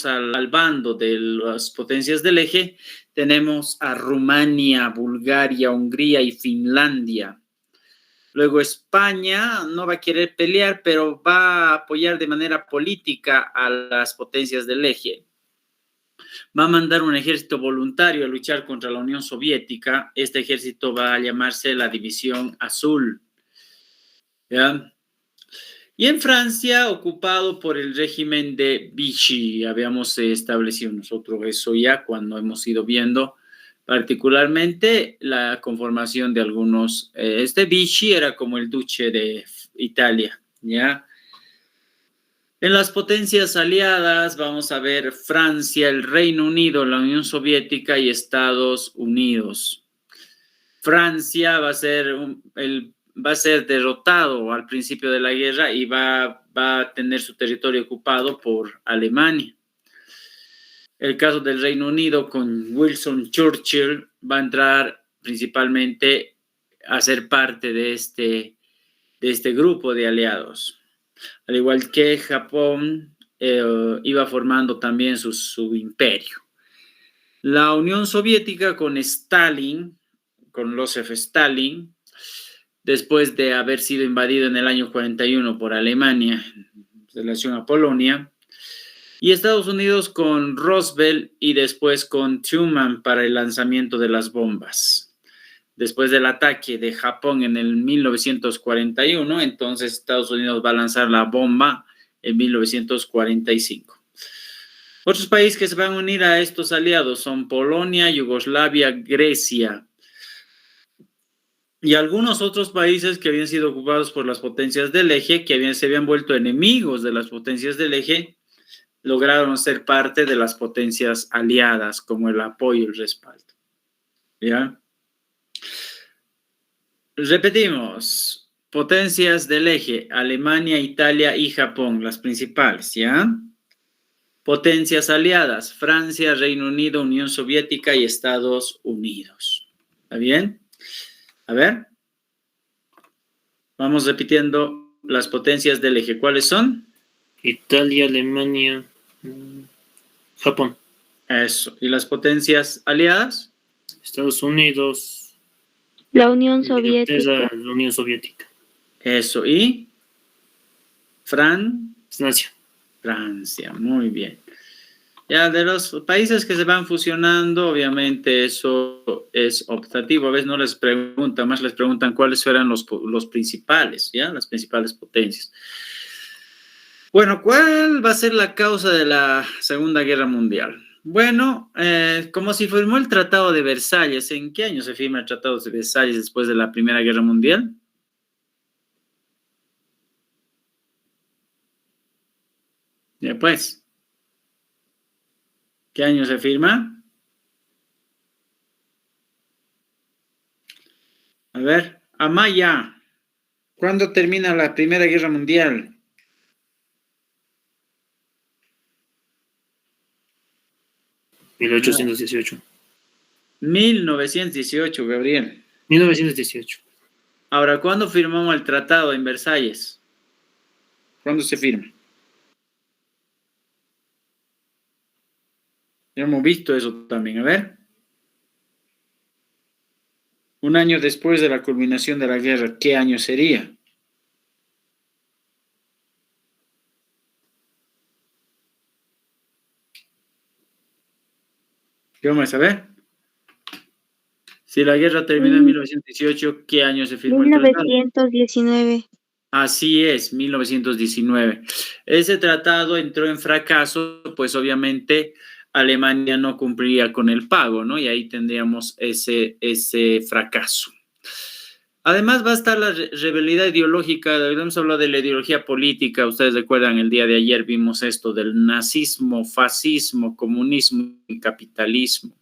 al bando de las potencias del eje, tenemos a Rumania, Bulgaria, Hungría y Finlandia. Luego España no va a querer pelear, pero va a apoyar de manera política a las potencias del eje. Va a mandar un ejército voluntario a luchar contra la Unión Soviética. Este ejército va a llamarse la División Azul. ¿Ya? Y en Francia, ocupado por el régimen de Vichy, habíamos establecido nosotros eso ya cuando hemos ido viendo particularmente la conformación de algunos. Este Vichy era como el duque de Italia, ¿ya? En las potencias aliadas vamos a ver Francia, el Reino Unido, la Unión Soviética y Estados Unidos. Francia va a ser derrotado al principio de la guerra y va a tener su territorio ocupado por Alemania. El caso del Reino Unido con Winston Churchill va a entrar principalmente a ser parte de este grupo de aliados. Al igual que Japón iba formando también su imperio. La Unión Soviética con Stalin, con Joseph Stalin, después de haber sido invadido en el año 41 por Alemania en relación a Polonia, y Estados Unidos con Roosevelt y después con Truman para el lanzamiento de las bombas. Después del ataque de Japón en el 1941, entonces Estados Unidos va a lanzar la bomba en 1945. Otros países que se van a unir a estos aliados son Polonia, Yugoslavia, Grecia y algunos otros países que habían sido ocupados por las potencias del eje, que se habían vuelto enemigos de las potencias del eje, lograron ser parte de las potencias aliadas como el apoyo y el respaldo. ¿Ya? Repetimos, potencias del eje, Alemania, Italia y Japón, las principales, ¿ya? Potencias aliadas, Francia, Reino Unido, Unión Soviética y Estados Unidos. ¿Está bien? A ver. Vamos repitiendo las potencias del eje. ¿Cuáles son? Italia, Alemania, Japón. Eso. ¿Y las potencias aliadas? Estados Unidos. La Unión Soviética. La Unión Soviética. Eso. ¿Y? Francia. Francia. Muy bien. Ya, de los países que se van fusionando, obviamente eso es optativo. A veces no les preguntan, más les preguntan cuáles eran los principales, ¿ya? Las principales potencias. Bueno, ¿cuál va a ser la causa de la Segunda Guerra Mundial? Bueno, como se firmó el Tratado de Versalles, ¿en qué año se firma el Tratado de Versalles después de la Primera Guerra Mundial? Ya pues. ¿Qué año se firma? A ver, Amaya. ¿Cuándo termina la Primera Guerra Mundial? ¿1818? 1918, Gabriel. 1918. Ahora, ¿cuándo firmamos el tratado en Versalles? ¿Cuándo se firma? Ya hemos visto eso también, a ver. Un año después de la culminación de la guerra, ¿qué año sería? ¿Qué vamos a ver? Si la guerra terminó en 1918, ¿qué año se firmó el tratado? 1919. Así es, 1919. Ese tratado entró en fracaso, pues obviamente Alemania no cumplía con el pago, ¿no? Y ahí tendríamos ese fracaso. Además va a estar la rebelión ideológica, hemos hablado de la ideología política, ustedes recuerdan el día de ayer vimos esto del nazismo, fascismo, comunismo y capitalismo.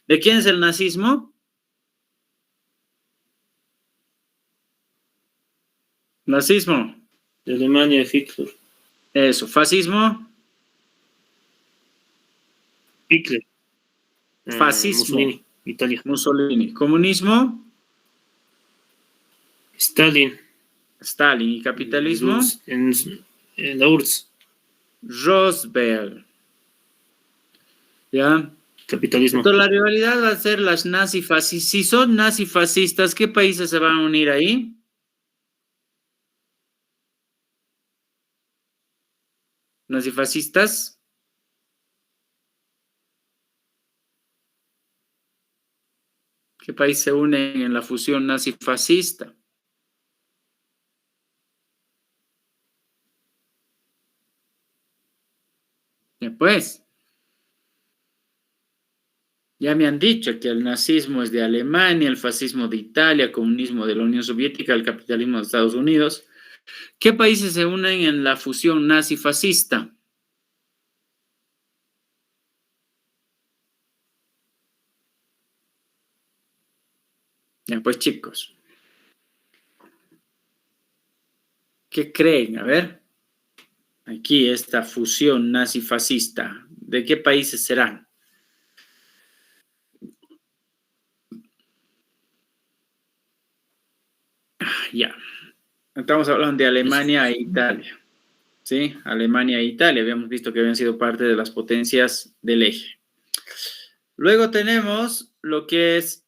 ¿De quién es el nazismo? Nazismo. De Alemania, de Hitler. Eso, fascismo. Hitler. Fascismo. Mussolini, Italia. Mussolini. Comunismo. Stalin. Stalin. ¿Y capitalismo? En la URSS. Roosevelt. ¿Ya? Capitalismo. Entonces la rivalidad va a ser las nazifascistas. Si son nazifascistas, ¿qué países se van a unir ahí? Nazifascistas. ¿Qué país se unen en la fusión nazifascista? Pues, ya me han dicho que el nazismo es de Alemania, el fascismo de Italia, el comunismo de la Unión Soviética, el capitalismo de Estados Unidos. ¿Qué países se unen en la fusión nazi-fascista? Ya, pues chicos, ¿qué creen? A ver, aquí esta fusión nazi-fascista, ¿de qué países serán? Ya, estamos hablando de Alemania e Italia, ¿sí? Alemania e Italia, habíamos visto que habían sido parte de las potencias del eje. Luego tenemos lo que es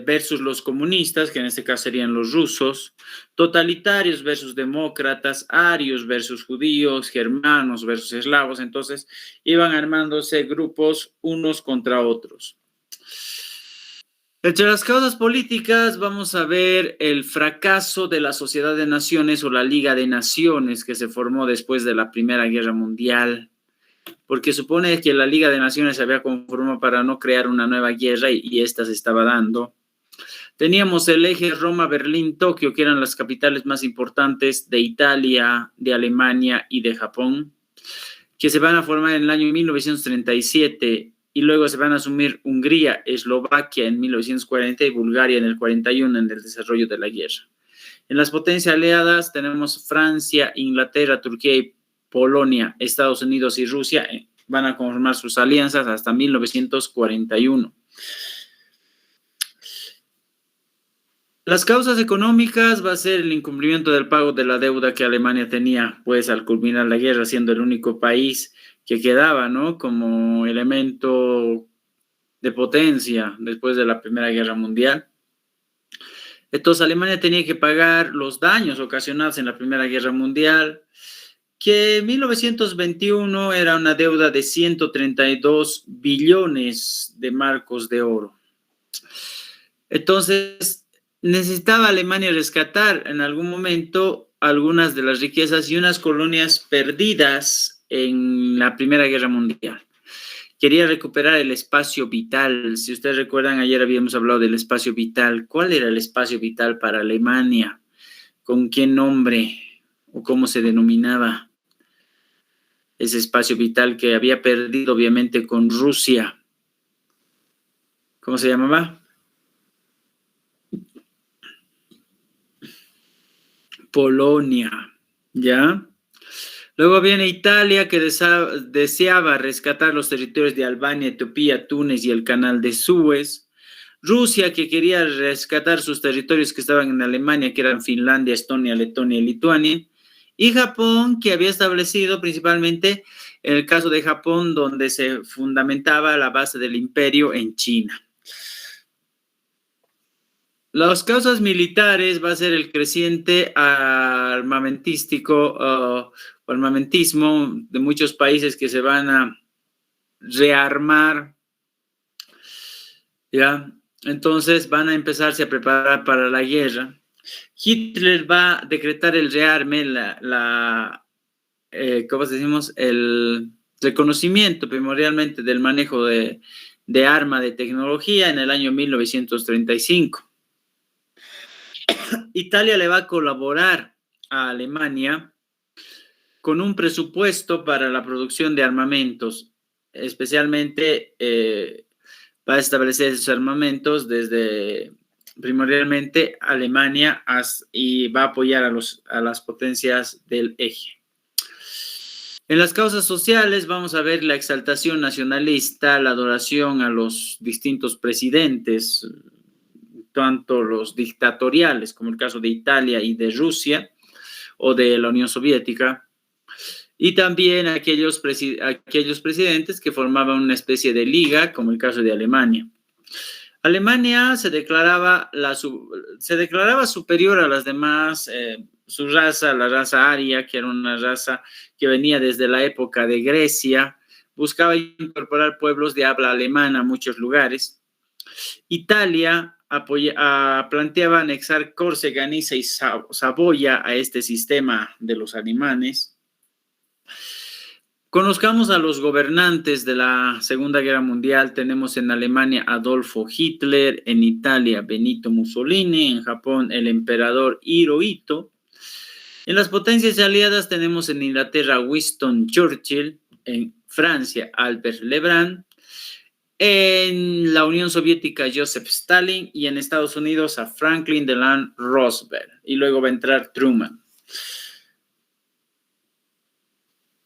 versus los comunistas, que en este caso serían los rusos, totalitarios versus demócratas, arios versus judíos, germanos versus eslavos, entonces iban armándose grupos unos contra otros. Entre las causas políticas vamos a ver el fracaso de la Sociedad de Naciones o la Liga de Naciones que se formó después de la Primera Guerra Mundial, porque supone que la Liga de Naciones se había conformado para no crear una nueva guerra y esta se estaba dando. Teníamos el eje Roma, Berlín, Tokio, que eran las capitales más importantes de Italia, de Alemania y de Japón, que se van a formar en el año 1937 y luego se van a asumir Hungría, Eslovaquia en 1940 y Bulgaria en el 41 en el desarrollo de la guerra. En las potencias aliadas tenemos Francia, Inglaterra, Turquía y Polonia, Estados Unidos y Rusia van a conformar sus alianzas hasta 1941. Las causas económicas va a ser el incumplimiento del pago de la deuda que Alemania tenía, pues al culminar la guerra, siendo el único país que quedaba, ¿no? Como elemento de potencia después de la Primera Guerra Mundial. Entonces Alemania tenía que pagar los daños ocasionados en la Primera Guerra Mundial, que en 1921 era una deuda de 132 billones de marcos de oro. Entonces, necesitaba Alemania rescatar en algún momento algunas de las riquezas y unas colonias perdidas en la Primera Guerra Mundial. Quería recuperar el espacio vital. Si ustedes recuerdan, ayer habíamos hablado del espacio vital. ¿Cuál era el espacio vital para Alemania? ¿Con qué nombre o cómo se denominaba ese espacio vital que había perdido obviamente con Rusia? ¿Cómo se llamaba? Polonia, ¿ya? Luego viene Italia, que deseaba rescatar los territorios de Albania, Etiopía, Túnez y el Canal de Suez. Rusia, que quería rescatar sus territorios que estaban en Alemania, que eran Finlandia, Estonia, Letonia y Lituania. Y Japón, que había establecido principalmente, en el caso de Japón, donde se fundamentaba la base del imperio en China. Las causas militares va a ser el creciente armamentismo de muchos países que se van a rearmar, ¿ya? Entonces van a empezarse a preparar para la guerra. Hitler va a decretar el rearme, ¿cómo decimos? El reconocimiento primordialmente del manejo de arma de tecnología en el año 1935. Italia le va a colaborar a Alemania con un presupuesto para la producción de armamentos, especialmente va a establecer esos armamentos desde primordialmente Alemania y va a apoyar a las potencias del eje. En las causas sociales vamos a ver la exaltación nacionalista, la adoración a los distintos presidentes, tanto los dictatoriales como el caso de Italia y de Rusia o de la Unión Soviética. y también aquellos presidentes que formaban una especie de liga, como el caso de Alemania. Alemania se declaraba superior a las demás, su raza, la raza aria, que era una raza que venía desde la época de Grecia, buscaba incorporar pueblos de habla alemana a muchos lugares. Italia planteaba anexar Córcega, Niza y Saboya a este sistema de los alemanes. Conozcamos a los gobernantes de la Segunda Guerra Mundial. Tenemos en Alemania Adolfo Hitler, en Italia Benito Mussolini, en Japón el emperador Hirohito. En las potencias aliadas tenemos en Inglaterra Winston Churchill, en Francia Albert Lebrun, en la Unión Soviética Joseph Stalin y en Estados Unidos a Franklin Delano Roosevelt. Y luego va a entrar Truman.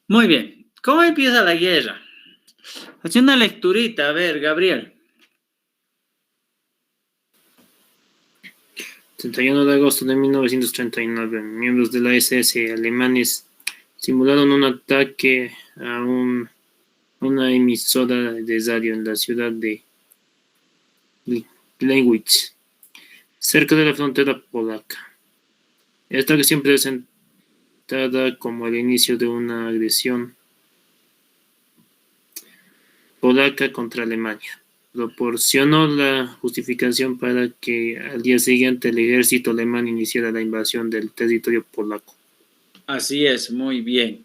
Muy bien. ¿Cómo empieza la guerra? Haciendo una lecturita, a ver, Gabriel. 31 de agosto de 1939, miembros de la SS alemanes simularon un ataque a una emisora de radio en la ciudad de Plewicz, cerca de la frontera polaca. Esta acción presentada como el inicio de una agresión polaca contra Alemania proporcionó la justificación para que al día siguiente el ejército alemán iniciara la invasión del territorio polaco. Así es, muy bien.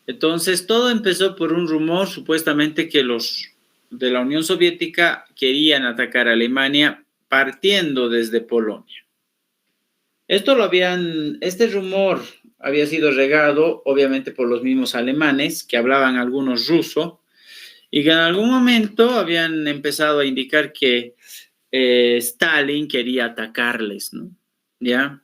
Entonces, todo empezó por un rumor, supuestamente que los de la Unión Soviética querían atacar a Alemania partiendo desde Polonia. Este rumor había sido regado, obviamente, por los mismos alemanes, que hablaban algunos ruso, y que en algún momento habían empezado a indicar que Stalin quería atacarles, ¿no? ¿Ya?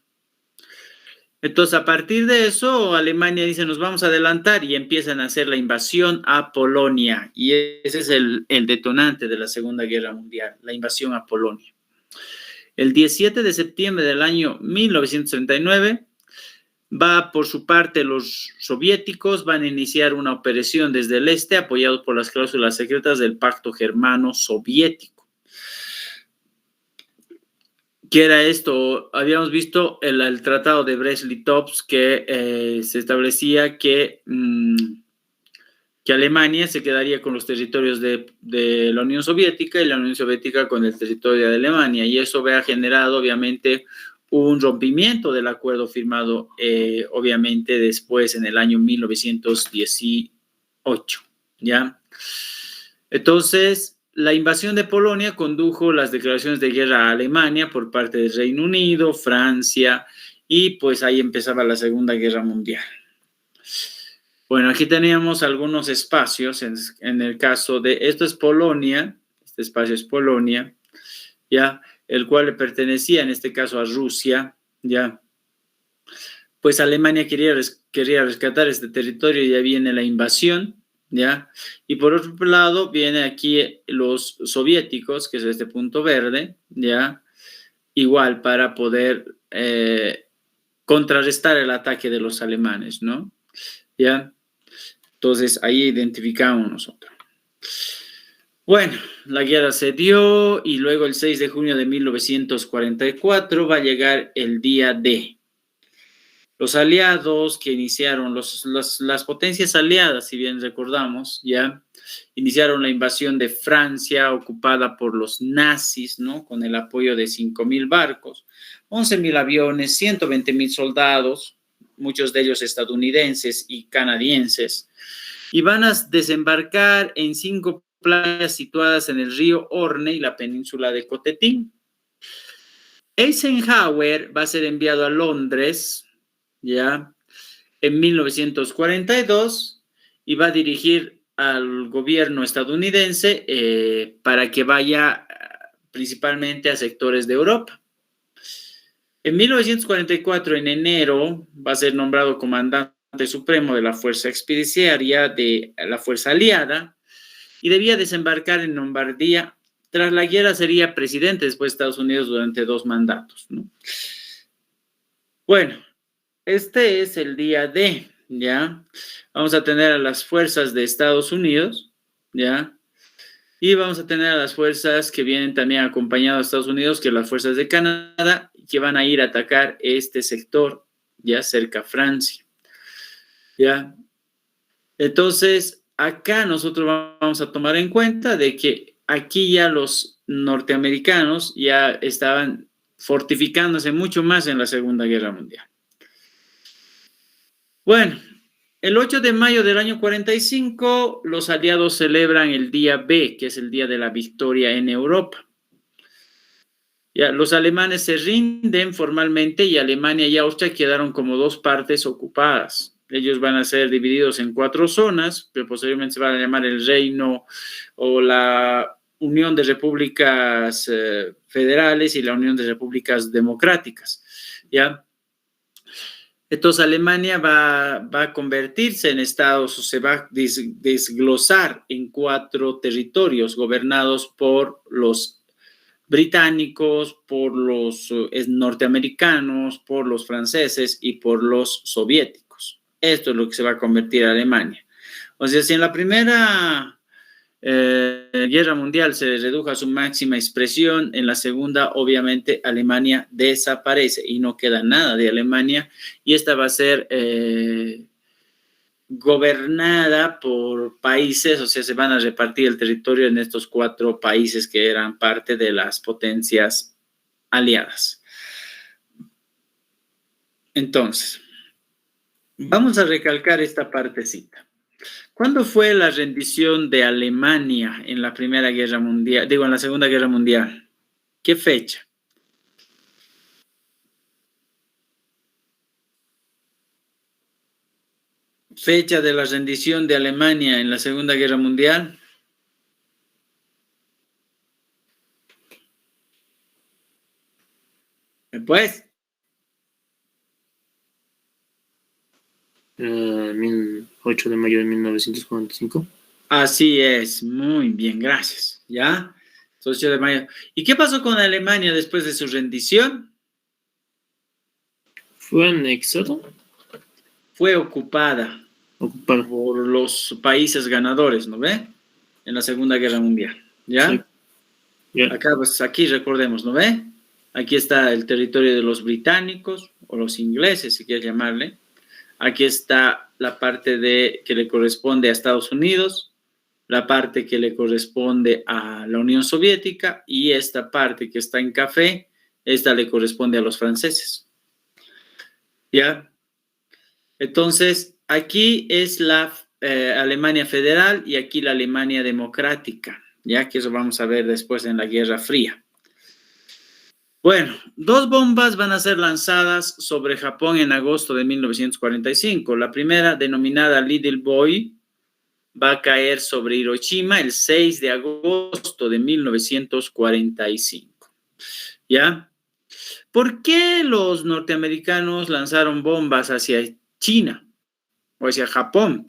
Entonces, a partir de eso, Alemania dice, nos vamos a adelantar y empiezan a hacer la invasión a Polonia. Y ese es el detonante de la Segunda Guerra Mundial, la invasión a Polonia. El 17 de septiembre del año 1939, por su parte, los soviéticos van a iniciar una operación desde el este, apoyados por las cláusulas secretas del Pacto Germano-Soviético. ¿Qué era esto? Habíamos visto el Tratado de Brest-Litovsk, que se establecía que Alemania se quedaría con los territorios de la Unión Soviética y la Unión Soviética con el territorio de Alemania. Y eso había generado, obviamente, un rompimiento del acuerdo firmado, obviamente, después en el año 1918, ¿ya? Entonces, la invasión de Polonia condujo las declaraciones de guerra a Alemania por parte del Reino Unido, Francia, y pues ahí empezaba la Segunda Guerra Mundial. Bueno, aquí teníamos algunos espacios en el caso de, esto es Polonia, este espacio es Polonia, ¿ya? El cual le pertenecía en este caso a Rusia, ¿ya? Pues Alemania quería rescatar este territorio y ya viene la invasión, ¿ya? Y por otro lado viene aquí los soviéticos, que es este punto verde, ¿ya? Igual para poder contrarrestar el ataque de los alemanes, ¿no? ¿Ya? Entonces ahí identificamos nosotros. Bueno, la guerra se dio y luego el 6 de junio de 1944 va a llegar el día D. Los aliados que iniciaron, las potencias aliadas, si bien recordamos, ya iniciaron la invasión de Francia ocupada por los nazis, ¿no? Con el apoyo de 5,000 barcos, 11,000 aviones, 120,000 soldados, muchos de ellos estadounidenses y canadienses, y van a desembarcar en 5 playas situadas en el río Orne y la península de Cotetín. Eisenhower va a ser enviado a Londres, ya, en 1942 y va a dirigir al gobierno estadounidense para que vaya principalmente a sectores de Europa. En 1944, en enero, va a ser nombrado comandante supremo de la Fuerza Expedicionaria de la Fuerza Aliada y debía desembarcar en Lombardía. Tras la guerra sería presidente después de Estados Unidos durante 2 mandatos, ¿no? Bueno, este es el día D, ¿ya? Vamos a tener a las fuerzas de Estados Unidos, ¿ya? Y vamos a tener a las fuerzas que vienen también acompañadas de Estados Unidos, que las fuerzas de Canadá, que van a ir a atacar este sector, ya cerca a Francia, ¿ya? Entonces, acá nosotros vamos a tomar en cuenta de que aquí ya los norteamericanos ya estaban fortificándose mucho más en la Segunda Guerra Mundial. Bueno, el 8 de mayo del año 45, los aliados celebran el día B, que es el día de la victoria en Europa. Ya, los alemanes se rinden formalmente y Alemania y Austria quedaron como dos partes ocupadas. Ellos van a ser divididos en 4 zonas, que posteriormente se van a llamar el Reino o la Unión de Repúblicas Federales y la Unión de Repúblicas Democráticas, ¿ya? Entonces Alemania va a convertirse en estados, o se va a desglosar en 4 territorios gobernados por los británicos, por los norteamericanos, por los franceses y por los soviéticos. Esto es lo que se va a convertir Alemania. O sea, si en la Primera Guerra Mundial se redujo a su máxima expresión, en la Segunda, obviamente, Alemania desaparece y no queda nada de Alemania, y esta va a ser gobernada por países, o sea, se van a repartir el territorio en estos 4 países que eran parte de las potencias aliadas. Entonces, vamos a recalcar esta partecita. ¿Cuándo fue la rendición de Alemania en la Primera Guerra Mundial? En la Segunda Guerra Mundial. ¿Qué fecha? Fecha de la rendición de Alemania en la Segunda Guerra Mundial. Pues. 8 de mayo de 1945. Así es, muy bien, gracias. ¿Ya? 8 de mayo. ¿Y qué pasó con Alemania después de su rendición? ¿Fue anexado? Fue ocupada por los países ganadores, ¿no ve? En la Segunda Guerra Mundial. ¿Ya? Sí. Yeah. Acá, pues, aquí recordemos, ¿no ve? Aquí está el territorio de los británicos o los ingleses, si quieres llamarle. Aquí está la parte que le corresponde a Estados Unidos, la parte que le corresponde a la Unión Soviética, y esta parte que está en café, esta le corresponde a los franceses. ¿Ya? Entonces, aquí es la Alemania Federal y aquí la Alemania Democrática, ya que eso vamos a ver después en la Guerra Fría. Bueno, 2 bombas van a ser lanzadas sobre Japón en agosto de 1945. La primera, denominada Little Boy, va a caer sobre Hiroshima el 6 de agosto de 1945. ¿Ya? ¿Por qué los norteamericanos lanzaron bombas hacia China o hacia Japón?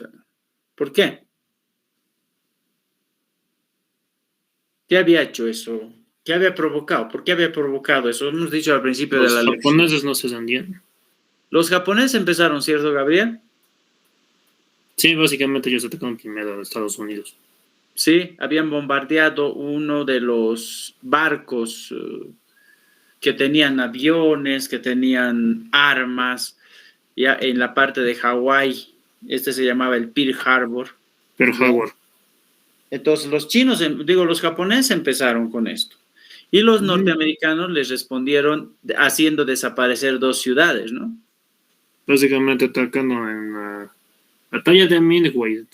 ¿Por qué? ¿Qué había hecho eso? ¿Qué había provocado? ¿Por qué había provocado eso? Hemos dicho al principio de la lección. Los japoneses no se rendían. Los japoneses empezaron, ¿cierto, Gabriel? Sí, básicamente ellos atacaron primero a Estados Unidos. Sí, habían bombardeado uno de los barcos que tenían aviones, que tenían armas, ya en la parte de Hawái. Este se llamaba el Pearl Harbor. Pearl Harbor. Entonces los japoneses empezaron con esto. Y los norteamericanos les respondieron haciendo desaparecer 2 ciudades, ¿no? Básicamente atacando en la batalla de Midway.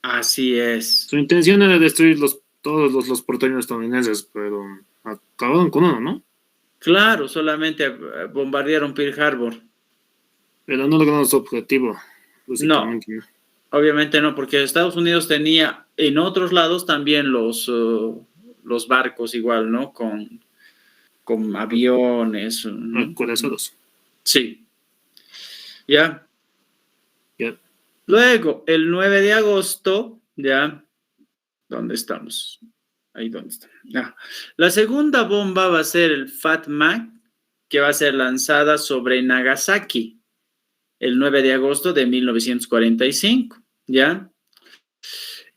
Así es. Su intención era destruir todos los porteños estadounidenses, pero acabaron con uno, ¿no? Claro, solamente bombardearon Pearl Harbor. Pero no lograron su objetivo. No, obviamente no, porque Estados Unidos tenía en otros lados también los barcos igual, ¿no? Con aviones. Acorazados. Sí. ¿Ya? Ya. Luego, el 9 de agosto, ¿ya? ¿Dónde estamos? Ahí donde está. Ya. La segunda bomba va a ser el Fat Mac, que va a ser lanzada sobre Nagasaki. el 9 de agosto de 1945, ¿ya?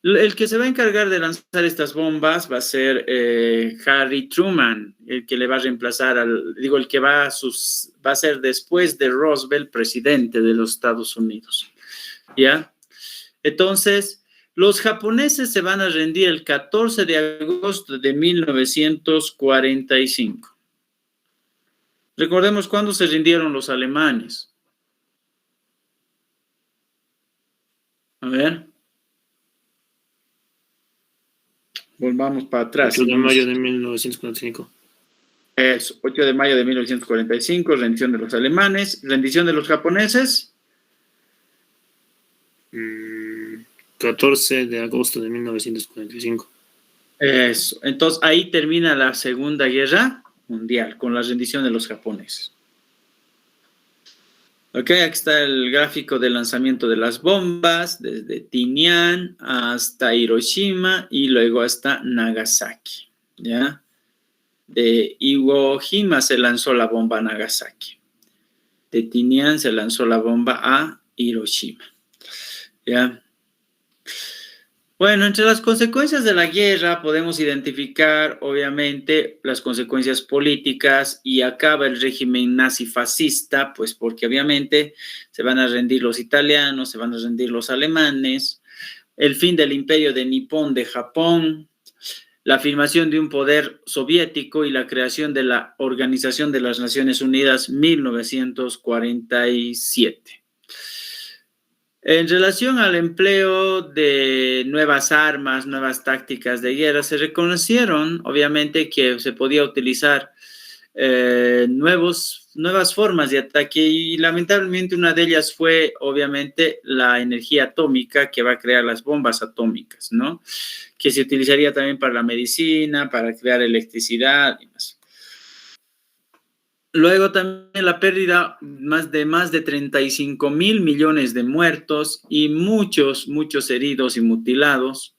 El que se va a encargar de lanzar estas bombas va a ser Harry Truman, el que le va a reemplazar el que va a ser después de Roosevelt presidente de los Estados Unidos, ¿ya? Entonces, los japoneses se van a rendir el 14 de agosto de 1945. Recordemos cuándo se rindieron los alemanes. A ver. Volvamos para atrás. 8 de mayo de 1945. Es 8 de mayo de 1945, rendición de los alemanes. ¿Rendición de los japoneses? 14 de agosto de 1945. Eso. Entonces, ahí termina la Segunda Guerra Mundial, con la rendición de los japoneses. Ok, aquí está el gráfico del lanzamiento de las bombas, desde Tinian hasta Hiroshima y luego hasta Nagasaki, ¿ya? De Iwo Jima se lanzó la bomba a Nagasaki. De Tinian se lanzó la bomba a Hiroshima, ¿ya? Bueno, entre las consecuencias de la guerra podemos identificar, obviamente, las consecuencias políticas y acaba el régimen nazi-fascista, pues porque obviamente se van a rendir los italianos, se van a rendir los alemanes, el fin del imperio de Nippon de Japón, la afirmación de un poder soviético y la creación de la Organización de las Naciones Unidas 1947. En relación al empleo de nuevas armas, nuevas tácticas de guerra, se reconocieron, obviamente, que se podía utilizar nuevas formas de ataque y lamentablemente una de ellas fue, obviamente, la energía atómica que va a crear las bombas atómicas, ¿no? Que se utilizaría también para la medicina, para crear electricidad y más. Luego también la pérdida más de 35,000 millones de muertos y muchos heridos y mutilados.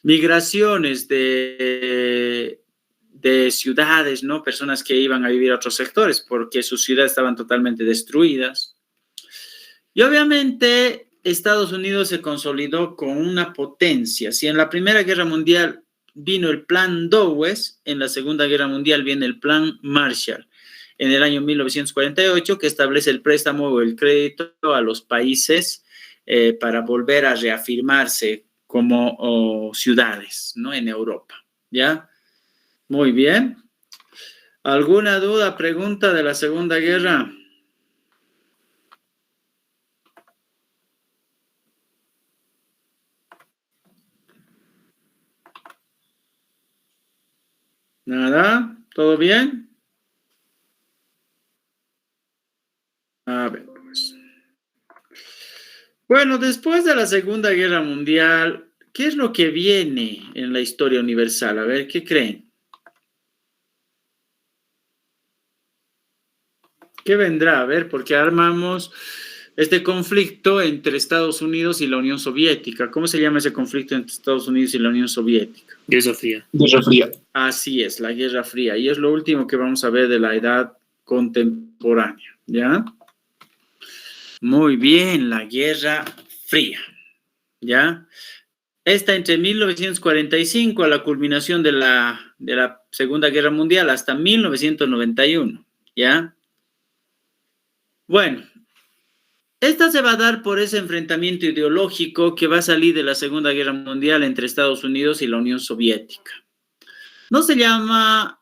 Migraciones de ciudades, ¿no? Personas que iban a vivir a otros sectores porque sus ciudades estaban totalmente destruidas. Y obviamente Estados Unidos se consolidó con una potencia. Si en la Primera Guerra Mundial vino el Plan Dawes, en la Segunda Guerra Mundial viene el Plan Marshall. En el año 1948, que establece el préstamo o el crédito a los países para volver a reafirmarse como ciudades, ¿no? En Europa, ¿ya? Muy bien. ¿Alguna duda, pregunta de la Segunda Guerra? ¿Nada? ¿Todo bien? A ver, pues. Bueno, después de la Segunda Guerra Mundial, ¿qué es lo que viene en la historia universal? A ver, ¿qué creen? ¿Qué vendrá? A ver, porque armamos este conflicto entre Estados Unidos y la Unión Soviética. ¿Cómo se llama ese conflicto entre Estados Unidos y la Unión Soviética? Guerra Fría. Guerra Fría. Así es, la Guerra Fría. Y es lo último que vamos a ver de la edad contemporánea, ¿ya? Muy bien, la Guerra Fría, ¿ya? Esta entre 1945 a la culminación de la Segunda Guerra Mundial hasta 1991, ¿ya? Bueno, esta se va a dar por ese enfrentamiento ideológico que va a salir de la Segunda Guerra Mundial entre Estados Unidos y la Unión Soviética. No se llama,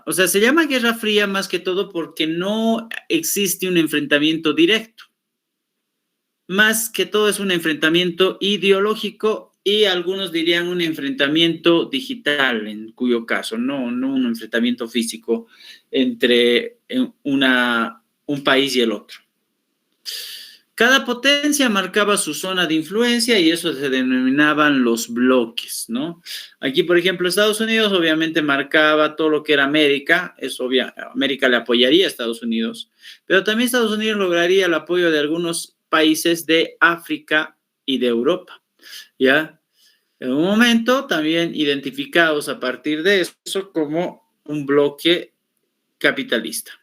se llama Guerra Fría más que todo porque no existe un enfrentamiento directo. Más que todo es un enfrentamiento ideológico y algunos dirían un enfrentamiento digital, en cuyo caso, no un enfrentamiento físico entre un país y el otro. Cada potencia marcaba su zona de influencia y eso se denominaban los bloques, ¿no? Aquí, por ejemplo, Estados Unidos obviamente marcaba todo lo que era América, es obvio, América le apoyaría a Estados Unidos, pero también Estados Unidos lograría el apoyo de algunos países de África y de Europa, ¿ya? En un momento también identificados a partir de eso como un bloque capitalista.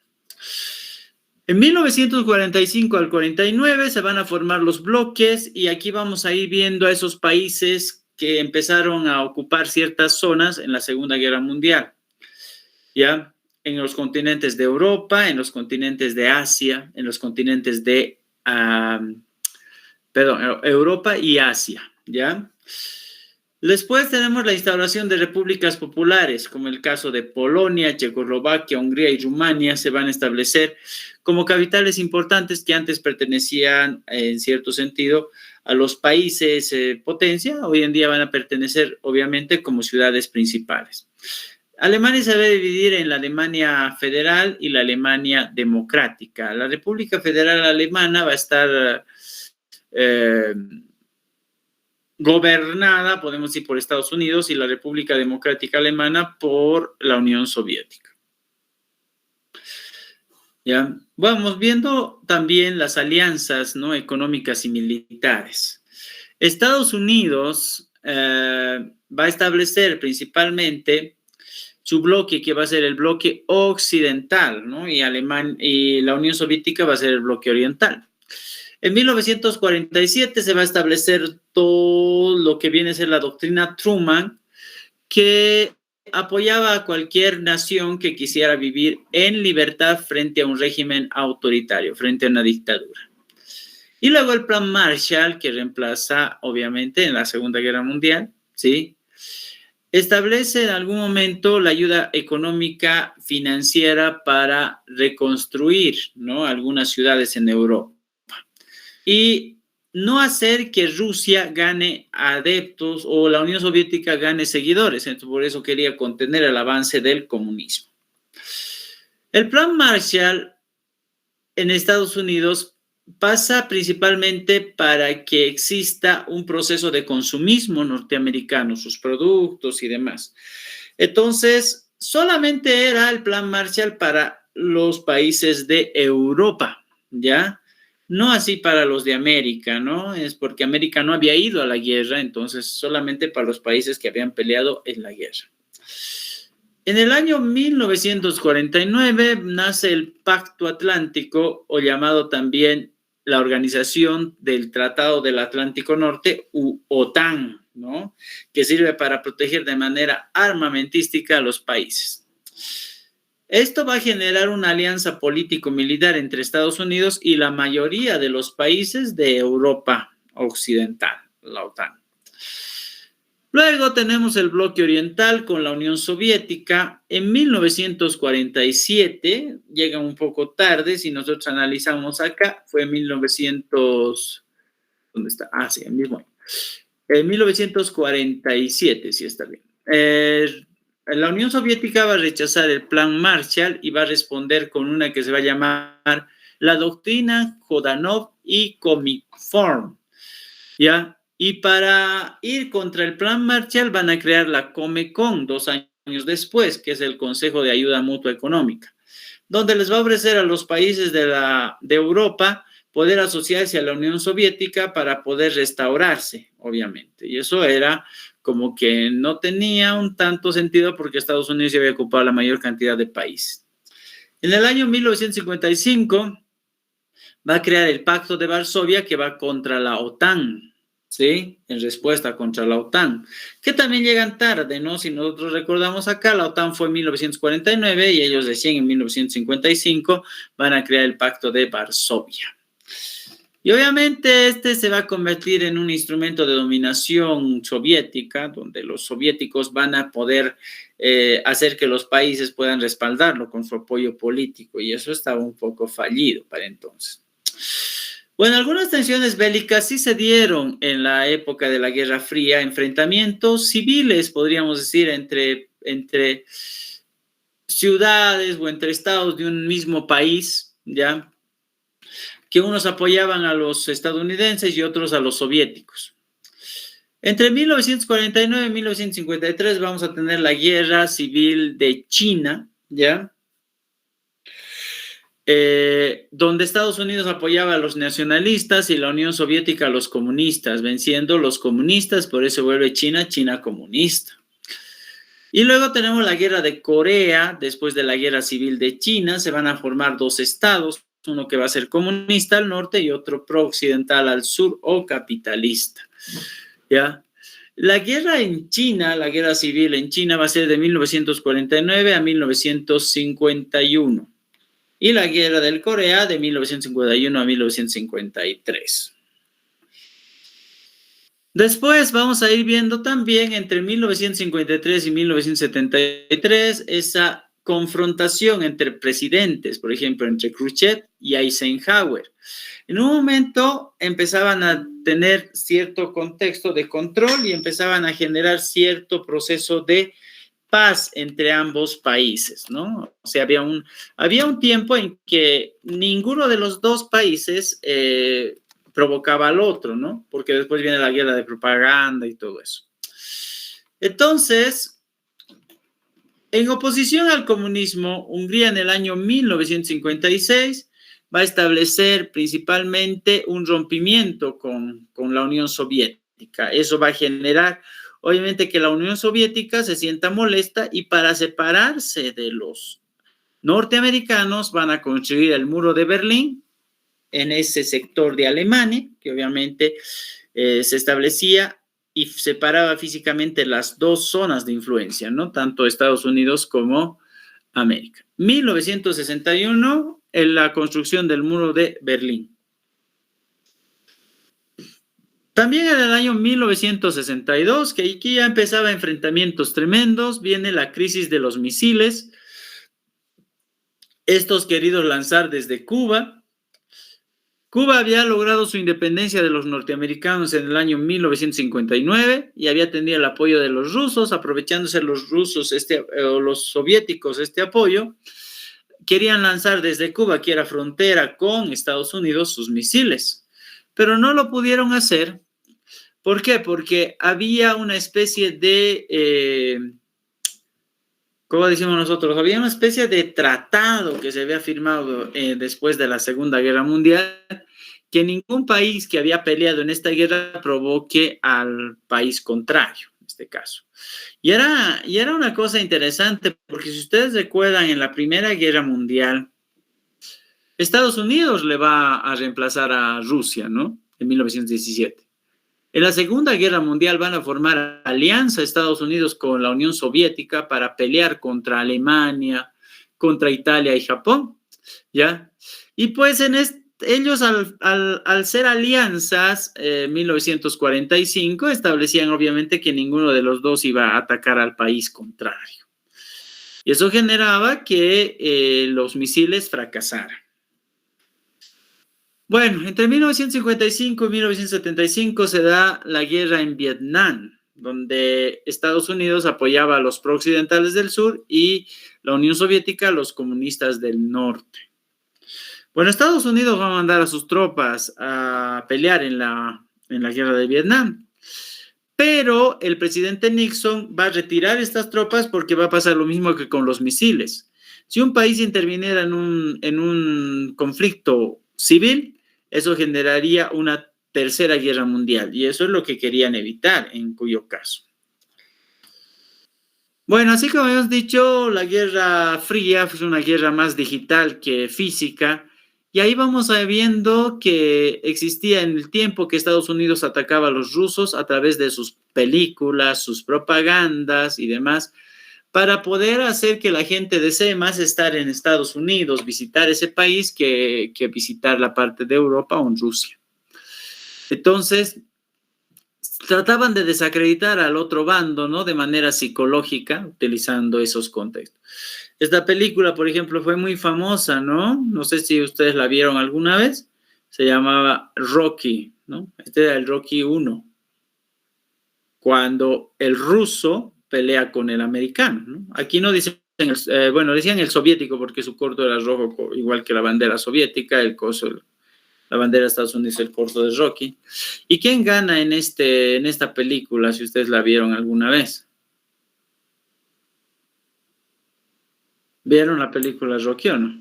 En 1945 al 49 se van a formar los bloques y aquí vamos a ir viendo a esos países que empezaron a ocupar ciertas zonas en la Segunda Guerra Mundial, ¿ya? En los continentes de Europa, en los continentes de Asia, en los continentes de, Europa y Asia, ¿ya? Después tenemos la instauración de repúblicas populares, como el caso de Polonia, Checoslovaquia, Hungría y Rumania, se van a establecer como capitales importantes que antes pertenecían, en cierto sentido, a los países potencia, hoy en día van a pertenecer, obviamente, como ciudades principales. Alemania se va a dividir en la Alemania federal y la Alemania democrática. La República Federal Alemana va a estar gobernada, podemos decir, por Estados Unidos, y la República Democrática Alemana por la Unión Soviética. ¿Ya? Vamos viendo también las alianzas, ¿no?, económicas y militares. Estados Unidos va a establecer principalmente su bloque, que va a ser el bloque occidental, ¿no? Y la Unión Soviética va a ser el bloque oriental. En 1947 se va a establecer todo lo que viene a ser la doctrina Truman, que apoyaba a cualquier nación que quisiera vivir en libertad frente a un régimen autoritario, frente a una dictadura. Y luego el Plan Marshall, que reemplaza, obviamente, en la Segunda Guerra Mundial, ¿sí? Establece en algún momento la ayuda económica financiera para reconstruir, ¿no?, algunas ciudades en Europa. Y no hacer que Rusia gane adeptos o la Unión Soviética gane seguidores. Entonces, por eso quería contener el avance del comunismo. El Plan Marshall en Estados Unidos pasa principalmente para que exista un proceso de consumismo norteamericano, sus productos y demás. Entonces, solamente era el Plan Marshall para los países de Europa, ¿ya? No así para los de América, ¿no? Es porque América no había ido a la guerra, entonces solamente para los países que habían peleado en la guerra. En el año 1949 nace el Pacto Atlántico, o llamado también la Organización del Tratado del Atlántico Norte, u OTAN, ¿no?, que sirve para proteger de manera armamentística a los países. Esto va a generar una alianza político-militar entre Estados Unidos y la mayoría de los países de Europa Occidental, la OTAN. Luego tenemos el bloque oriental con la Unión Soviética. En 1947, llega un poco tarde, si nosotros analizamos acá, fue en 1900, ¿dónde está? Ah, sí, el mismo año. En 1947, sí está bien. La Unión Soviética va a rechazar el Plan Marshall y va a responder con una que se va a llamar la doctrina Jdanov y Comintern, ¿ya? Y para ir contra el Plan Marshall van a crear la Comecon 2 años después, que es el Consejo de Ayuda Mutua Económica, donde les va a ofrecer a los países de Europa poder asociarse a la Unión Soviética para poder restaurarse, obviamente. Y eso era como que no tenía un tanto sentido porque Estados Unidos ya había ocupado la mayor cantidad de países. En el año 1955 va a crear el Pacto de Varsovia, que va contra la OTAN, ¿sí? En respuesta contra la OTAN, que también llegan tarde, ¿no? Si nosotros recordamos acá, la OTAN fue en 1949 y ellos recién en 1955 van a crear el Pacto de Varsovia. Y obviamente este se va a convertir en un instrumento de dominación soviética, donde los soviéticos van a poder hacer que los países puedan respaldarlo con su apoyo político, y eso estaba un poco fallido para entonces. Bueno, algunas tensiones bélicas sí se dieron en la época de la Guerra Fría, enfrentamientos civiles, podríamos decir, entre ciudades o entre estados de un mismo país, ¿ya?, que unos apoyaban a los estadounidenses y otros a los soviéticos. Entre 1949 y 1953 vamos a tener la Guerra Civil de China, ¿ya?, donde Estados Unidos apoyaba a los nacionalistas y la Unión Soviética a los comunistas, venciendo los comunistas, por eso vuelve China comunista. Y luego tenemos la Guerra de Corea. Después de la Guerra Civil de China se van a formar dos estados, uno que va a ser comunista al norte y otro pro-occidental al sur o capitalista, ¿ya? La guerra en China, la guerra civil en China va a ser de 1949 a 1951 y la guerra del Corea de 1951 a 1953. Después vamos a ir viendo también entre 1953 y 1973 esa confrontación entre presidentes, por ejemplo, entre Khrushchev y Eisenhower. En un momento empezaban a tener cierto contexto de control y empezaban a generar cierto proceso de paz entre ambos países, ¿no? O sea, había un tiempo en que ninguno de los dos países provocaba al otro, ¿no? Porque después viene la guerra de propaganda y todo eso. Entonces, en oposición al comunismo, Hungría en el año 1956 va a establecer principalmente un rompimiento con la Unión Soviética. Eso va a generar, obviamente, que la Unión Soviética se sienta molesta y para separarse de los norteamericanos van a construir el muro de Berlín en ese sector de Alemania, que obviamente se establecía y separaba físicamente las dos zonas de influencia, ¿no? Tanto Estados Unidos como América. 1961, en la construcción del muro de Berlín. También en el año 1962, que aquí ya empezaba enfrentamientos tremendos, viene la crisis de los misiles, estos queridos lanzar desde Cuba. Cuba había logrado su independencia de los norteamericanos en el año 1959 y había tenido el apoyo de los rusos, aprovechándose los rusos, los soviéticos, este apoyo, querían lanzar desde Cuba, que era frontera con Estados Unidos, sus misiles, pero no lo pudieron hacer. ¿Por qué? Porque había una especie de, ¿cómo decimos nosotros? Había una especie de tratado que se había firmado después de la Segunda Guerra Mundial, que ningún país que había peleado en esta guerra provoque al país contrario, en este caso. Y era una cosa interesante, porque si ustedes recuerdan, en la Primera Guerra Mundial, Estados Unidos le va a reemplazar a Rusia, ¿no? En 1917. En la Segunda Guerra Mundial van a formar alianza Estados Unidos con la Unión Soviética para pelear contra Alemania, contra Italia y Japón, ¿ya? Y pues ellos al ser alianzas, 1945, establecían obviamente que ninguno de los dos iba a atacar al país contrario. Y eso generaba que los misiles fracasaran. Bueno, entre 1955 y 1975 se da la guerra en Vietnam, donde Estados Unidos apoyaba a los pro-occidentales del sur y la Unión Soviética a los comunistas del norte. Bueno, Estados Unidos va a mandar a sus tropas a pelear en la guerra de Vietnam, pero el presidente Nixon va a retirar estas tropas porque va a pasar lo mismo que con los misiles. Si un país interviniera en un conflicto civil, eso generaría una tercera guerra mundial, y eso es lo que querían evitar, en cuyo caso. Bueno, así como hemos dicho, la Guerra Fría fue una guerra más digital que física, y ahí vamos viendo que existía en el tiempo que Estados Unidos atacaba a los rusos a través de sus películas, sus propagandas y demás, para poder hacer que la gente desee más estar en Estados Unidos, visitar ese país, que visitar la parte de Europa o en Rusia. Entonces, trataban de desacreditar al otro bando, ¿no? De manera psicológica, utilizando esos contextos. Esta película, por ejemplo, fue muy famosa, ¿no? No sé si ustedes la vieron alguna vez. Se llamaba Rocky, ¿no? Este era el Rocky 1. Cuando el ruso pelea con el americano, ¿no? Aquí no dicen, decían el soviético porque su corto era rojo, igual que la bandera soviética, la bandera de Estados Unidos, el corto de Rocky. ¿Y quién gana en esta película, si ustedes la vieron alguna vez? ¿Vieron la película Rocky o no?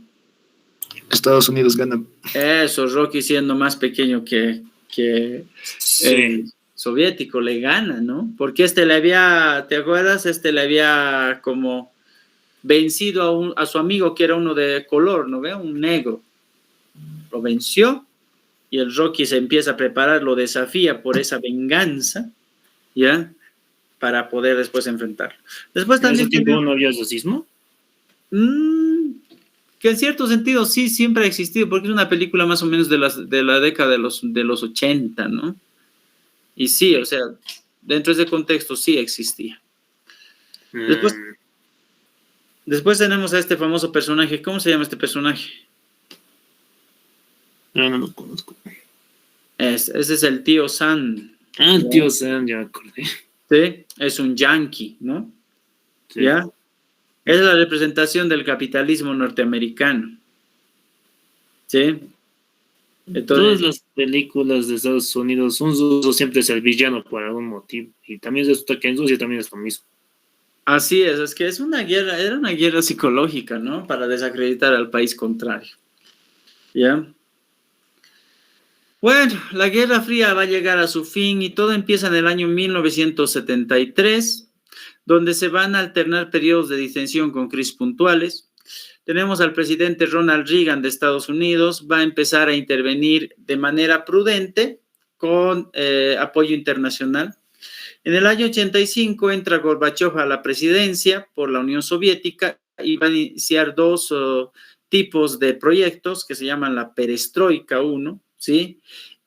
Estados Unidos gana. Eso, Rocky siendo más pequeño que Sí. Soviético le gana, ¿no? Porque ¿te acuerdas? Le había como vencido a su amigo que era uno de color, ¿no ve? Un negro. lo venció y el Rocky se empieza a preparar, lo desafía por esa venganza, ¿ya? Para poder después enfrentarlo. Después ¿En ese también tiempo no había racismo? que en cierto sentido sí siempre ha existido, porque es una película más o menos de la década de los 80, ¿no? Y sí, o sea, dentro de ese contexto sí existía. Después, Mm, después tenemos a este famoso personaje. ¿Cómo se llama este personaje? no lo conozco. Ese es el tío Sam. Ah, ¿Ya? tío Sam, ya acordé. Sí, es un yankee, ¿no? Sí. ¿Ya? Es la representación del capitalismo norteamericano. ¿Sí? Todas Entonces, las películas de Estados Unidos, un ruso siempre es el villano por algún motivo. Y también resulta que en Rusia también es lo mismo. así es que es una guerra, era una guerra psicológica, ¿no? Para desacreditar al país contrario. ¿Ya? Bueno, la Guerra Fría va a llegar a su fin y todo empieza en el año 1973, donde se van a alternar periodos de distensión con crisis puntuales. Tenemos al presidente Ronald Reagan de Estados Unidos, va a empezar a intervenir de manera prudente con apoyo internacional. En el año 85 entra Gorbachev a la presidencia por la Unión Soviética y va a iniciar dos tipos de proyectos que se llaman la Perestroika 1, ¿sí?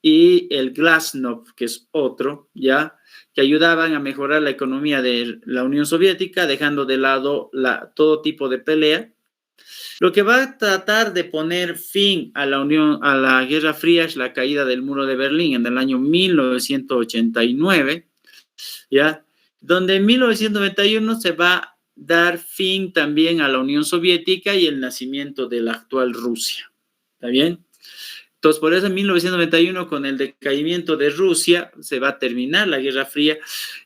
Y el Glasnost, que es otro, ¿ya? Que ayudaban a mejorar la economía de la Unión Soviética, dejando de lado todo tipo de pelea. Lo que va a tratar de poner fin a la Guerra Fría es la caída del muro de Berlín en el año 1989, ¿ya? Donde en 1991 se va a dar fin también a la Unión Soviética y el nacimiento de la actual Rusia, ¿está bien? Entonces, por eso en 1991, con el decaimiento de Rusia, se va a terminar la Guerra Fría.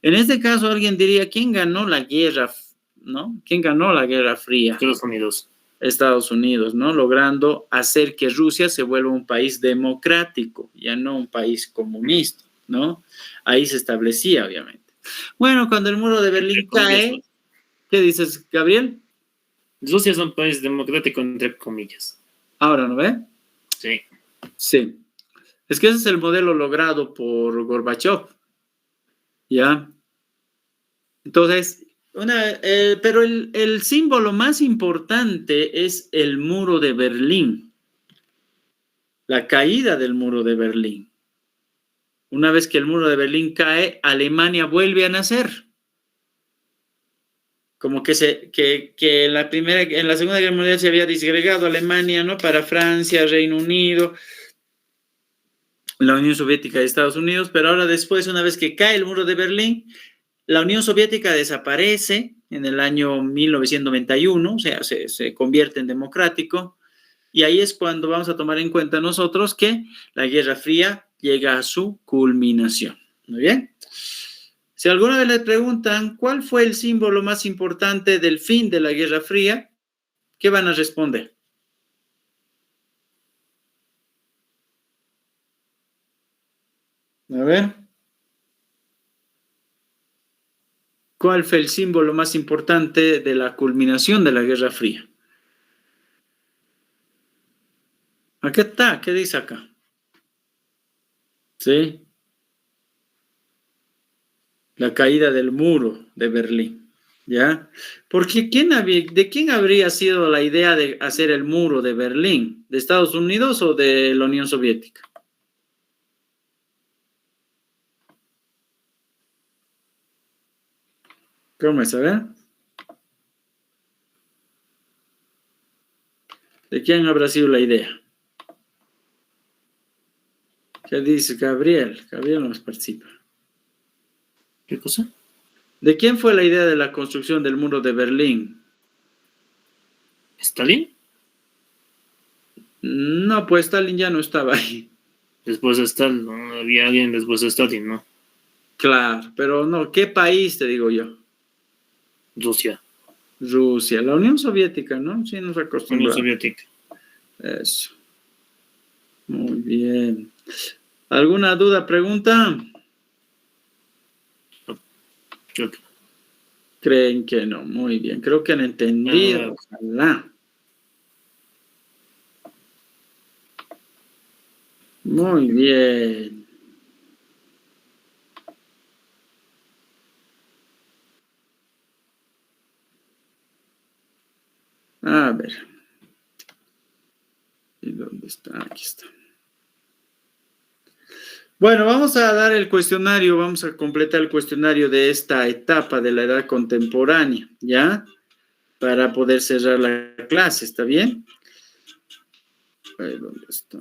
En este caso, alguien diría, ¿quién ganó la guerra, no? ¿Quién ganó la Guerra Fría? Estados Unidos. Estados Unidos, ¿no? Logrando hacer que Rusia se vuelva un país democrático, ya no un país comunista, ¿no? Ahí se establecía, obviamente. Bueno, cuando el muro de Berlín cae, ¿qué dices, Gabriel? Rusia es un país democrático, entre comillas. Ahora, ¿no ve? Sí. Sí. Es que ese es el modelo logrado por Gorbachev, ¿ya? Entonces, pero el símbolo más importante es el muro de Berlín, la caída del muro de Berlín. Una vez que el muro de Berlín cae, Alemania vuelve a nacer. Como que en la Segunda Guerra Mundial se había disgregado Alemania, ¿no? Para Francia, Reino Unido, la Unión Soviética y Estados Unidos, pero ahora después, una vez que cae el muro de Berlín, la Unión Soviética desaparece en el año 1991, o sea, se convierte en democrático, y ahí es cuando vamos a tomar en cuenta nosotros que la Guerra Fría llega a su culminación. ¿Muy bien? Si alguna vez le preguntan cuál fue el símbolo más importante del fin de la Guerra Fría, ¿qué van a responder? A ver. ¿Cuál fue el símbolo más importante de la culminación de la Guerra Fría? Aquí está, ¿qué dice acá? Sí. La caída del muro de Berlín, ¿ya? Porque ¿de quién habría sido la idea de hacer el muro de Berlín? ¿De Estados Unidos o de la Unión Soviética? ¿Cómo es? A ver. ¿De quién habrá sido la idea? ¿Qué dice Gabriel? Gabriel no nos participa. ¿Qué cosa? ¿De quién fue la idea de la construcción del muro de Berlín? ¿Stalin? No, pues Stalin ya no estaba ahí. Después de Stalin, ¿no? Había alguien después de Stalin, ¿no? Claro, pero no, ¿qué país te digo yo? Rusia. Rusia, la Unión Soviética, ¿no? Sí, nos Unión acostumbramos. Soviética. Eso. Muy bien. ¿Alguna duda, pregunta? Creo que Creen que no. Muy bien. Creo que han entendido. Ojalá. Muy bien. A ver. ¿Y dónde está? Aquí está. Bueno, vamos a dar el cuestionario, vamos a completar el cuestionario de esta etapa de la edad contemporánea, ¿ya? Para poder cerrar la clase, ¿está bien? A ver, ¿dónde está?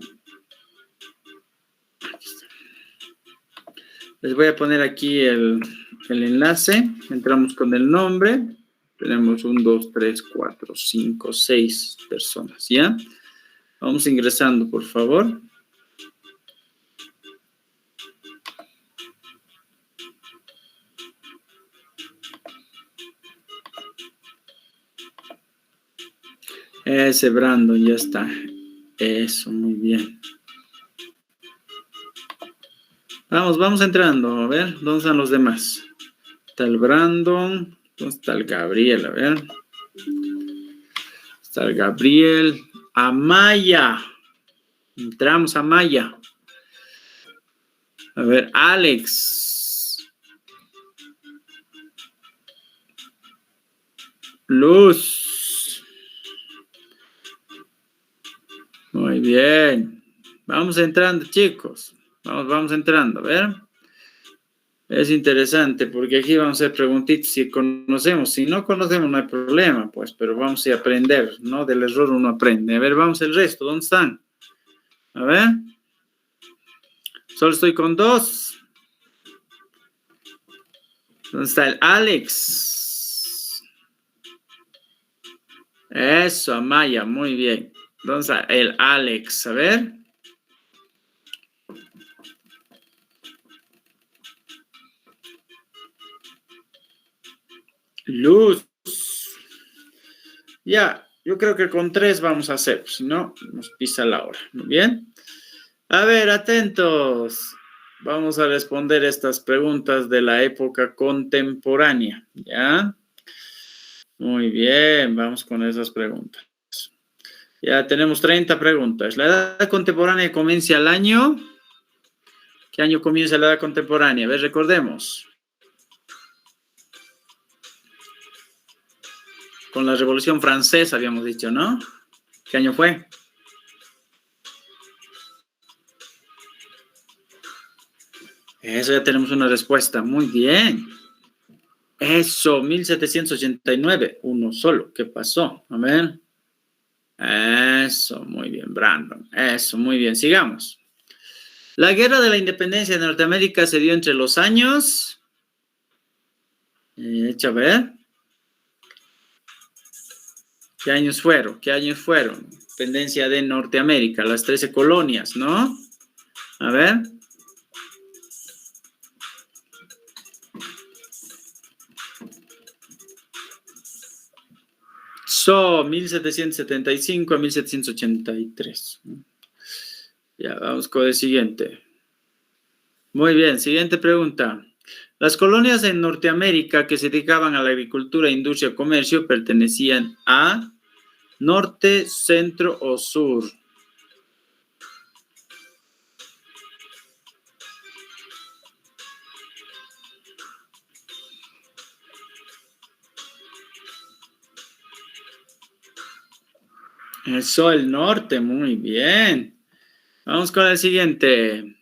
Aquí está. Les voy a poner aquí el enlace. Entramos con el nombre. Tenemos 1, 2, 3, 4, 5, 6 personas, ¿ya? Vamos ingresando, por favor. Ese Brandon ya está. Eso, muy bien. Vamos entrando. A ver, ¿dónde están los demás? Está el Brandon. ¿Dónde está el Gabriel? A ver. Está el Gabriel. Amaya. Entramos a Amaya. A ver, Alex. Luz. Muy bien. Vamos entrando, chicos. Vamos entrando, a ver. Es interesante porque aquí vamos a hacer preguntitas si conocemos. Si no conocemos no hay problema, pues, pero vamos a aprender, ¿no? Del error uno aprende. A ver, vamos el resto. ¿Dónde están? A ver. Solo estoy con 2. ¿Dónde está el Alex? Eso, Amaya, muy bien. ¿Dónde está el Alex? A ver. Luz. Ya, yo creo que con 3 vamos a hacer, si no, nos pisa la hora. Muy bien. A ver, atentos. Vamos a responder estas preguntas de la época contemporánea, ¿ya? Muy bien, vamos con esas preguntas. Ya tenemos 30 preguntas. ¿La edad contemporánea comienza al año? ¿Qué año comienza la edad contemporánea? A ver, recordemos. Con la Revolución Francesa habíamos dicho, ¿no? ¿Qué año fue? Eso, ya tenemos una respuesta. Muy bien. Eso, 1789. Uno solo. ¿Qué pasó? A ver. Eso, muy bien, Brandon. Eso, muy bien. Sigamos. La Guerra de la Independencia de Norteamérica se dio entre los años... Echa a ver. ¿Qué años fueron? ¿Qué años fueron? Independencia de Norteamérica, las 13 colonias, ¿no? A ver. So, 1775 a 1783. Ya, vamos con el siguiente. Muy bien, siguiente pregunta. Las colonias en Norteamérica que se dedicaban a la agricultura, industria, comercio, pertenecían a norte, centro o sur. Eso, el norte, muy bien. Vamos con el siguiente.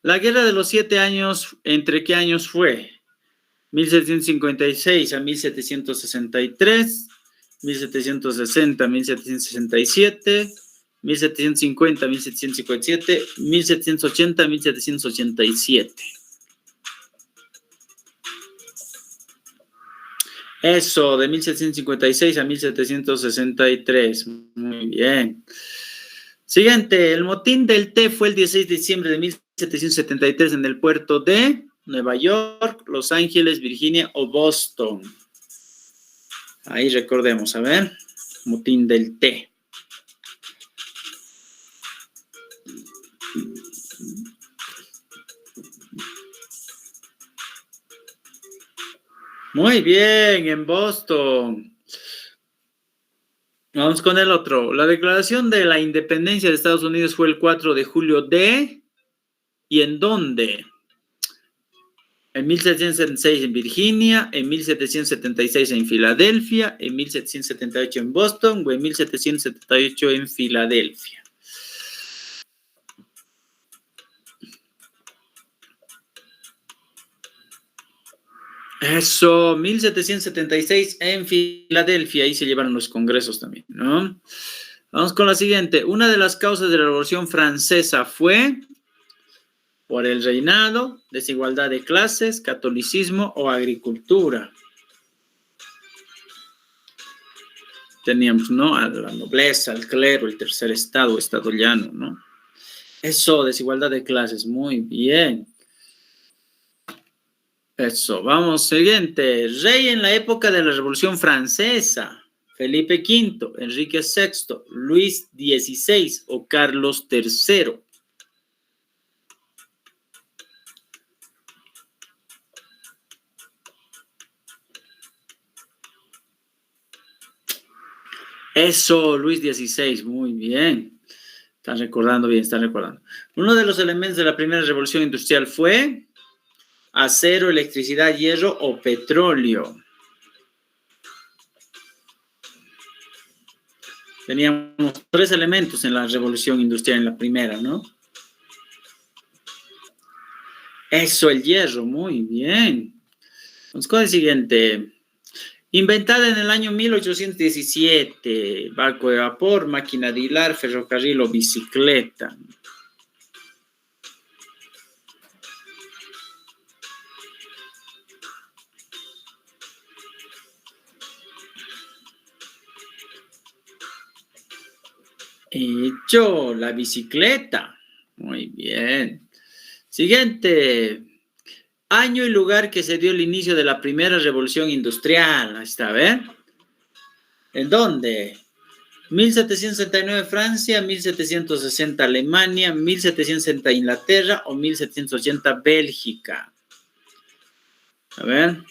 La Guerra de los 7 años, ¿entre qué años fue? 1756 a 1763, 1760 a 1767, 1750 a 1757, 1780 a 1787. Eso, de 1756 a 1763. Muy bien. Siguiente, el motín del té fue el 16 de diciembre de 1773 en el puerto de Nueva York, Los Ángeles, Virginia o Boston. Ahí recordemos, a ver, motín del té. Muy bien, en Boston. Vamos con el otro. La declaración de la independencia de Estados Unidos fue el 4 de julio de ¿Y en dónde? En 1776 en Virginia, en 1776 en Filadelfia, en 1778 en Boston o en 1778 en Filadelfia. Eso, 1776 en Filadelfia, ahí se llevaron los congresos también, ¿no? Vamos con la siguiente. Una de las causas de la Revolución Francesa fue por el reinado, desigualdad de clases, catolicismo o agricultura. Teníamos, ¿no? A la nobleza, al clero, el tercer estado, estado llano, ¿no? Eso, desigualdad de clases, muy bien. Eso, vamos, siguiente. Rey en la época de la Revolución Francesa. Felipe V, Enrique VI, Luis XVI o Carlos III. Eso, Luis XVI, muy bien. Están recordando bien, están recordando. Uno de los elementos de la primera revolución industrial fue acero, electricidad, hierro o petróleo. Teníamos 3 elementos en la revolución industrial, en la primera, ¿no? Eso, el hierro, muy bien. Vamos con el siguiente. Inventada en el año 1817, barco de vapor, máquina de hilar, ferrocarril o bicicleta. Hecho, la bicicleta. Muy bien. Siguiente. Año y lugar que se dio el inicio de la primera revolución industrial. Ahí está, ¿ver? ¿En dónde? 1769 Francia, 1760 Alemania, 1760 Inglaterra o 1780 Bélgica. A ver.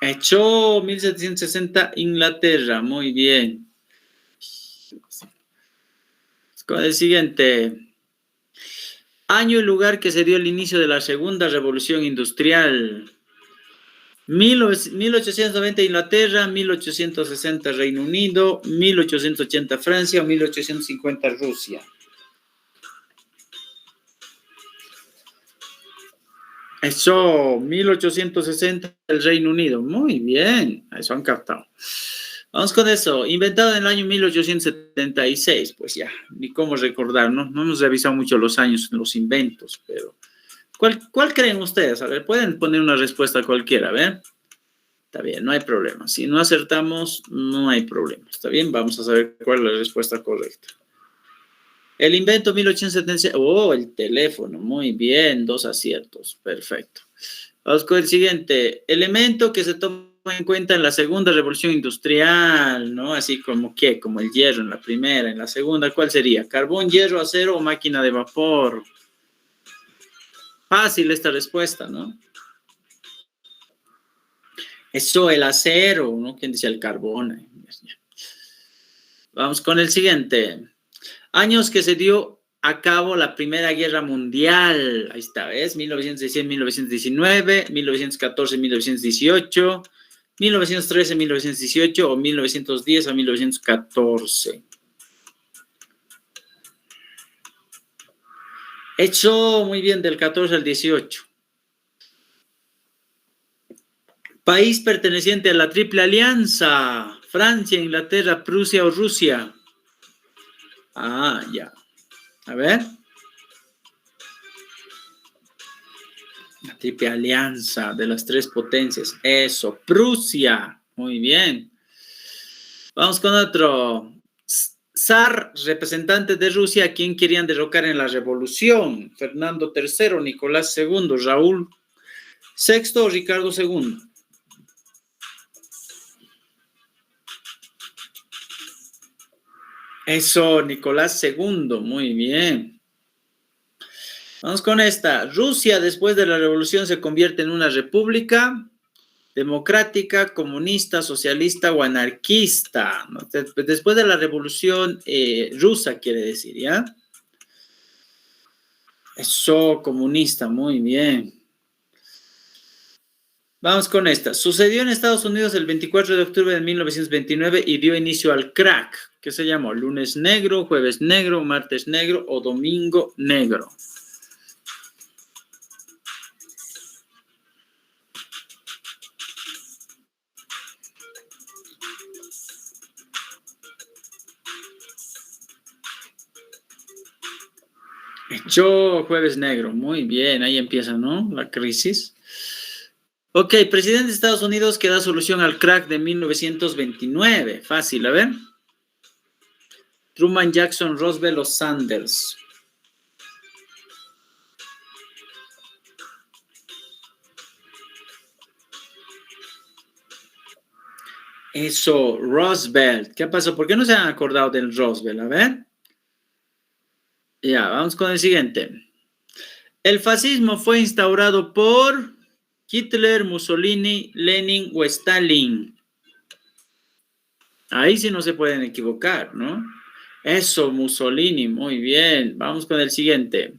Hecho 1760 Inglaterra. Muy bien. Con el siguiente. Año y lugar que se dio el inicio de la segunda revolución industrial. 1890 Inglaterra, 1860 Reino Unido, 1880 Francia o 1850 Rusia. Eso, 1860 el Reino Unido. Muy bien, eso han captado. Vamos con eso. Inventado en el año 1876. Pues ya, ni cómo recordar, ¿no? No hemos revisado mucho los años en los inventos, pero ¿cuál creen ustedes? A ver, pueden poner una respuesta cualquiera, a ver. Está bien, no hay problema. Si no acertamos, no hay problema. Está bien, vamos a saber cuál es la respuesta correcta. El invento 1876. Oh, el teléfono. Muy bien, 2 aciertos. Perfecto. Vamos con el siguiente. Elemento que se toma en cuenta en la segunda revolución industrial, ¿no? Así como ¿qué? Como el hierro en la primera, en la segunda, ¿cuál sería? ¿Carbón, hierro, acero o máquina de vapor? Fácil esta respuesta, ¿no? Eso, el acero, ¿no? ¿Quién dice el carbón? Vamos con el siguiente. Años que se dio a cabo la Primera Guerra Mundial. Ahí está, ¿ves? 1916, 1919, 1914, 1918, 1913, 1918 o 1910 a 1914. Hecho muy bien del 14 al 18. País perteneciente a la Triple Alianza. Francia, Inglaterra, Prusia o Rusia. Ah, ya. A ver. La Triple Alianza de las 3 potencias. Eso, Prusia. Muy bien. Vamos con otro. Zar, representante de Rusia, ¿a quién querían derrocar en la revolución? Fernando III, Nicolás II, Raúl VI o Ricardo II. Eso, Nicolás II, muy bien. Vamos con esta. Rusia, después de la revolución, se convierte en una república. democrática, comunista, socialista o anarquista, ¿no? Después de la revolución rusa, quiere decir, ¿ya? Eso, comunista, muy bien. Vamos con esta. Sucedió en Estados Unidos el 24 de octubre de 1929 y dio inicio al crack, que se llamó lunes negro, jueves negro, martes negro o domingo negro. Yo, jueves negro, muy bien, ahí empieza, ¿no? La crisis. Ok, presidente de Estados Unidos que da solución al crack de 1929. Fácil, a ver. Truman, Jackson, Roosevelt o Sanders. Eso, Roosevelt. ¿Qué pasó? ¿Por qué no se han acordado del Roosevelt? A ver. Ya, vamos con el siguiente. El fascismo fue instaurado por Hitler, Mussolini, Lenin o Stalin. Ahí sí no se pueden equivocar, ¿no? Eso, Mussolini, muy bien. Vamos con el siguiente.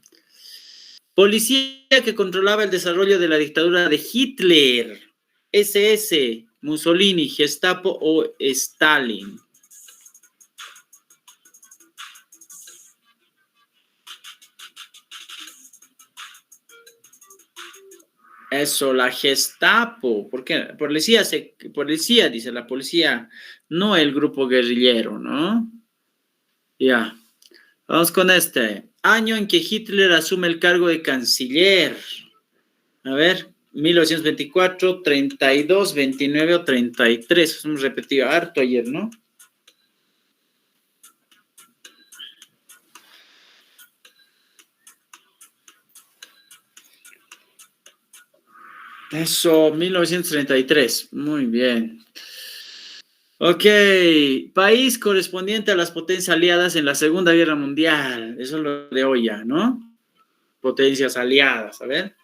Policía que controlaba el desarrollo de la dictadura de Hitler. SS, Mussolini, Gestapo o Stalin. Eso, la Gestapo. ¿Por qué? Policía, dice la policía, no el grupo guerrillero, ¿no? Ya. Vamos con este. Año en que Hitler asume el cargo de canciller. A ver, 1924, 32, 29 o 33. Hemos repetido harto ayer, ¿no? Eso, 1933. Muy bien. Ok, país correspondiente a las potencias aliadas en la Segunda Guerra Mundial. Eso es lo de hoy ya, ¿no? Potencias aliadas, a ver.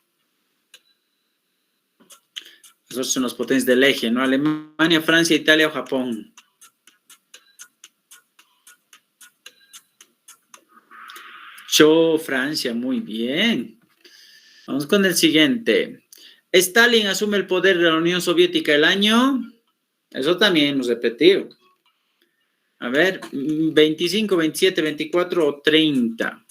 Esos son los potencias del eje, ¿no? Alemania, Francia, Italia o Japón. Francia, muy bien. Vamos con el siguiente. Stalin asume el poder de la Unión Soviética el año. Eso también hemos repetido. A ver, 25, 27, 24 o 30.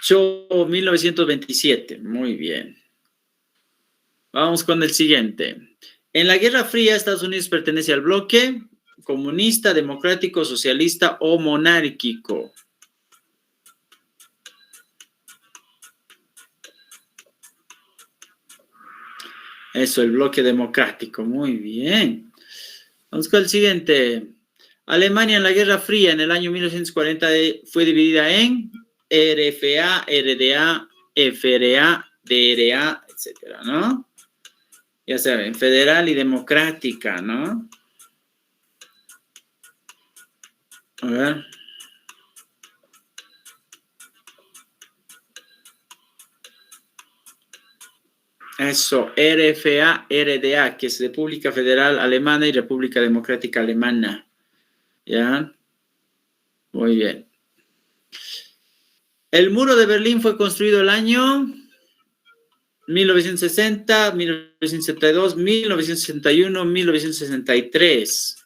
Yo, 1927. Muy bien. Vamos con el siguiente. En la Guerra Fría, Estados Unidos pertenece al bloque comunista, democrático, socialista o monárquico. Eso, el bloque democrático. Muy bien. Vamos con el siguiente. Alemania en la Guerra Fría en el año 1940 fue dividida en RFA, RDA, FRA, DRA, etcétera, ¿no? Ya saben, federal y democrática, ¿no? A ver. Eso, RFA, RDA, que es República Federal Alemana y República Democrática Alemana. ¿Ya? Muy bien. El muro de Berlín fue construido el año 1960, 1972, 1961, 1963.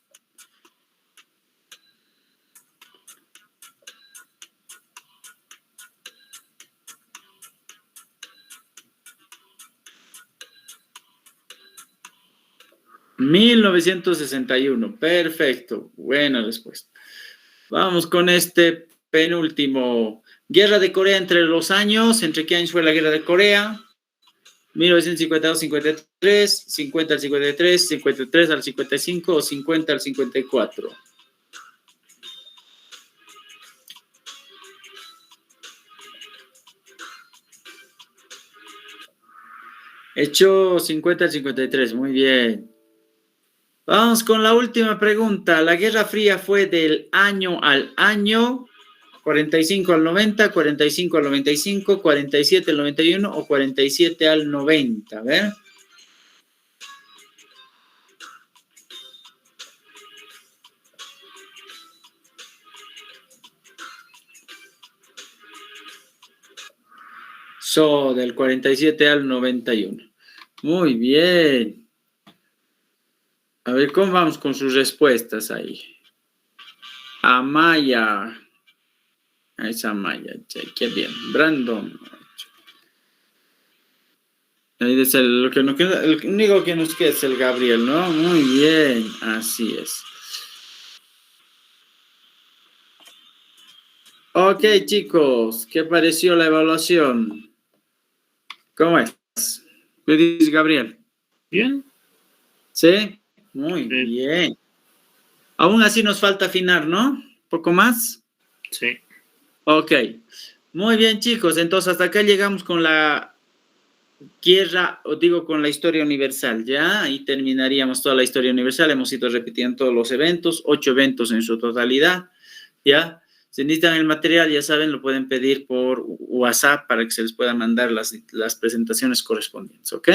...1961... Perfecto. Buena respuesta. Vamos con este penúltimo. Guerra de Corea entre los años. ¿Entre qué años fue la Guerra de Corea? 1952-53, 50 al 53, 53 al 55 o 50 al 54. Hecho 50 al 53, muy bien. Vamos con la última pregunta. ¿La Guerra Fría fue del año al año? 45 al 90, 45 al 95, 47 al 91 o 47 al 90. A ver. Del 47 al 91. Muy bien. A ver, ¿cómo vamos con sus respuestas ahí? Amaya. Es Amaya. Qué bien. Brandon. Ahí dice lo que nos queda, el único que nos queda es el Gabriel, ¿no? Muy bien. Así es. Ok, chicos. ¿Qué pareció la evaluación? ¿Cómo es? ¿Qué dice Gabriel? Bien. ¿Sí? Muy bien. Aún así nos falta afinar, ¿no? ¿Poco más? Sí. Ok. Muy bien, chicos. Entonces, hasta acá llegamos con la con la historia universal, ¿ya? Ahí terminaríamos toda la historia universal. Hemos ido repitiendo todos los eventos, 8 eventos en su totalidad, ¿ya? Si necesitan el material, ya saben, lo pueden pedir por WhatsApp para que se les pueda mandar las presentaciones correspondientes, ¿ok?